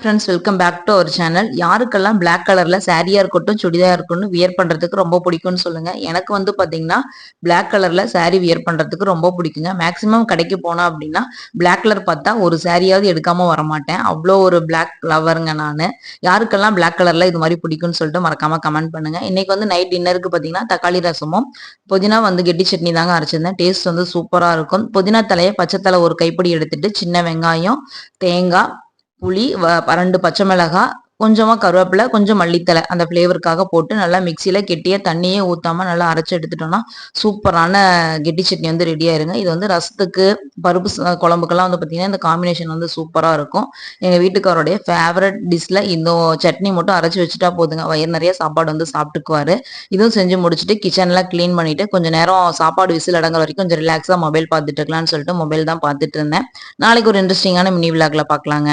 Friends, welcome back to our channel. யாருக்கெல்லாம் black கலர்ல சாரியா இருக்கட்டும் சுடிதார் இருக்கட்டும் வியர் பண்றதுக்கு ரொம்ப பிடிக்கும்னு சொல்லுங்க. எனக்கு வந்து பாத்தீங்கன்னா பிளாக் கலர்ல சாரி வியர் பண்றதுக்கு ரொம்ப பிடிக்குங்க. மேக்சிமம் கடைக்கு போனா அப்படின்னா பிளாக் கலர் பார்த்தா ஒரு சாரியாவது எடுக்காம வரமாட்டேன். அவ்வளோ ஒரு பிளாக் லவருங்க நானு. யாருக்கெல்லாம் பிளாக் கலர்ல இது மாதிரி பிடிக்கும்னு சொல்லிட்டு மறக்காம கமெண்ட் பண்ணுங்க. இன்னைக்கு வந்து நைட் டின்னருக்கு பாத்தீங்கன்னா தக்காளி ரசமும் புதினா வந்து கெட்டி சட்னி தாங்க அரைச்சிருந்தேன். டேஸ்ட் வந்து சூப்பரா இருக்கும். புதினா தலையை பச்சை தலை ஒரு கைப்பிடி எடுத்துட்டு சின்ன வெங்காயம், தேங்காய், புளி, 2 பச்சை மிளகாய், கொஞ்சமா கருவேப்பிலை, கொஞ்சம் மல்லித்தலை அந்த ஃப்ளேவருக்காக போட்டு நல்லா மிக்சியில கெட்டியா தண்ணியே ஊத்தாம நல்லா அரைச்சு எடுத்துட்டோம்னா சூப்பரான கெட்டி சட்னி வந்து ரெடி ஆயிருங்க. இது வந்து ரசத்துக்கு, பருப்பு குழம்புக்கெல்லாம் வந்து பார்த்தீங்கன்னா இந்த காம்பினேஷன் வந்து சூப்பரா இருக்கும். எங்க வீட்டுக்காரோடைய ஃபேவரட் டிஷ்ல இந்த சட்னி மட்டும் அரைச்சு வச்சுட்டா போதுங்க. வயிறு நிறைய சாப்பாடு வந்து சாப்பிட்டுக்குவாரு. இதுவும் செஞ்சு முடிச்சுட்டு கிச்சன்லாம் க்ளீன் பண்ணிட்டு கொஞ்ச நேரம் சாப்பாடு விசில் அடங்குற வரைக்கும் கொஞ்சம் ரிலாக்ஸா மொபைல் பார்த்துட்டு இருக்கலாம்னு சொல்லிட்டு மொபைல் தான் பார்த்துட்டு இருந்தேன். நாளைக்கு ஒரு இன்ட்ரெஸ்டிங்கான மினி விளாக்ல பார்க்கலாங்க.